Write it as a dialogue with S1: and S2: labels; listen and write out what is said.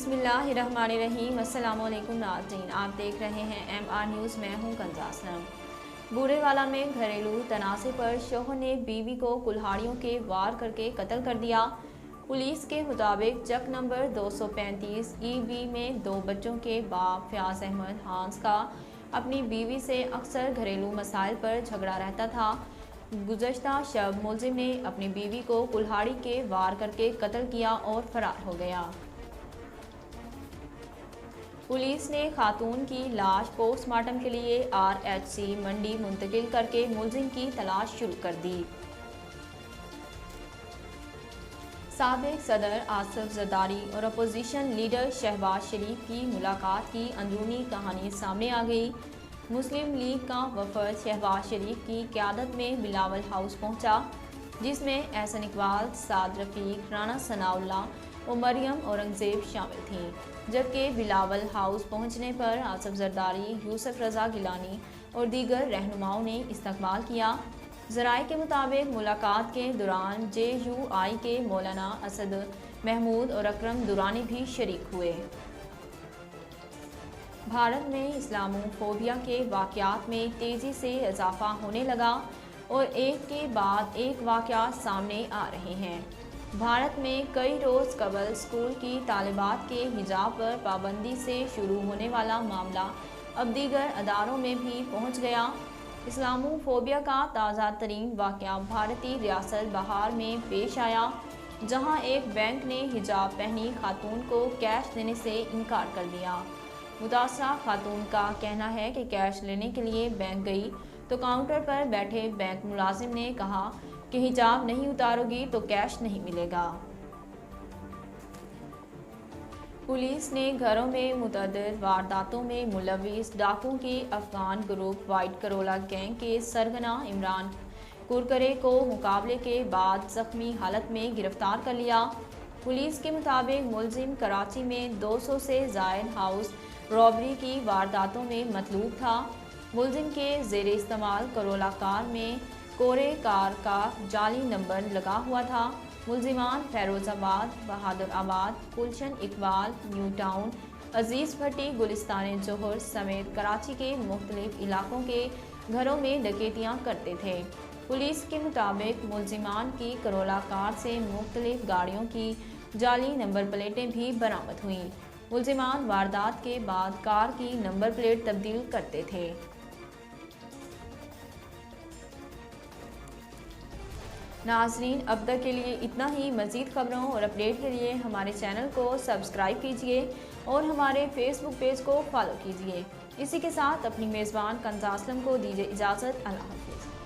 S1: बिस्मिल्लाहिर्रहमानिर्रहीम। अस्सलाम वालेकुम नाज़रीन, आप देख रहे हैं MR न्यूज़। मैं हूं कंज़ासलम। बूरेवाला में घरेलू तनाज़े पर शौहर ने बीवी को कुल्हाड़ियों के वार करके कत्ल कर दिया। पुलिस के मुताबिक चक नंबर 235 EB में 2 बच्चों के बाप फयाज अहमद हांस का अपनी बीवी से अक्सर घरेलू मसाइल पर झगड़ा रहता था। गुज़श्ता शब मुलजिम ने अपनी बीवी को कुल्हाड़ी के वार करके कत्ल किया और फरार हो गया। पुलिस ने खातून की लाश पोस्टमार्टम के लिए RHC मंडी मुंतकिल करके मुलजिम की तलाश शुरू कर दी। साबिक सदर आसिफ जरदारी और अपोजिशन लीडर शहबाज शरीफ की मुलाकात की अंदरूनी कहानी सामने आ गई। मुस्लिम लीग का वफद शहबाज शरीफ की क़यादत में बिलावल हाउस पहुंचा, जिसमें एहसन इकबाल, साद रफ़ीक, राना सनाउल्लाह और मरियम औरंगज़ेब शामिल थीं। जबकि बिलावल हाउस पहुंचने पर आसिफ जरदारी, यूसुफ रज़ा गिलानी और दीगर रहनुमाओं ने इस्तकबाल किया। ज़राए के मुताबिक मुलाकात के दौरान JUI के मौलाना असद महमूद और अकरम दुरानी भी शरीक हुए। भारत में इस्लामोफोबिया के वाक़यात में तेज़ी से इजाफा होने लगा और एक के बाद एक वाक़या सामने आ रहे हैं। भारत में कई रोज़ कबल स्कूल की तालिबात के हिजाब पर पाबंदी से शुरू होने वाला मामला अब दीगर अदारों में भी पहुंच गया। इस्लामोफोबिया का ताज़ा तरीन वाक़या भारतीय रियासत बिहार में पेश आया, जहां एक बैंक ने हिजाब पहनी खातून को कैश देने से इनकार कर दिया। मुतासरा खातून का कहना है कि कैश लेने के लिए बैंक गई तो काउंटर पर बैठे बैंक मुलाजिम ने कहा कि हिजाब नहीं उतारोगी तो कैश नहीं मिलेगा। पुलिस ने घरों में मुतअद्दिद वारदातों में मुलविस डाकुओं के Afghan group white Corolla gang के सरगना इमरान कुरकरे को मुकाबले के बाद जख्मी हालत में गिरफ्तार कर लिया। पुलिस के मुताबिक मुलजिम कराची में 200 से ज़ायद हाउस रॉबरी की वारदातों में मतलूब था। मुलजिम के ज़ेरे इस्तेमाल करोला कार में कोरे कार का जाली नंबर लगा हुआ था। मुलजिमान फैरोज़ाबाद, बहादुराबाद, गुलशन इकबाल, न्यू टाउन, अजीज़ भट्टी, गुलिस्तान जोहर समेत कराची के मुख्तलिफ इलाकों के घरों में डकैतियाँ करते थे। पुलिस के मुताबिक मुलजिमान की करोला कार से मुख्तलिफ गाड़ियों की जाली नंबर प्लेटें भी बरामद हुईं। मुलजिमान वारदात के बाद कार की नंबर प्लेट तब्दील करते थे। नाज़रीन, अब तक के लिए इतना ही। मज़ीद खबरों और अपडेट के लिए हमारे चैनल को सब्सक्राइब कीजिए और हमारे फेसबुक पेज को फॉलो कीजिए। इसी के साथ अपनी मेज़बान कंज़ासलम को दीजिए इजाज़त। अल्लाह हाफ़िज़।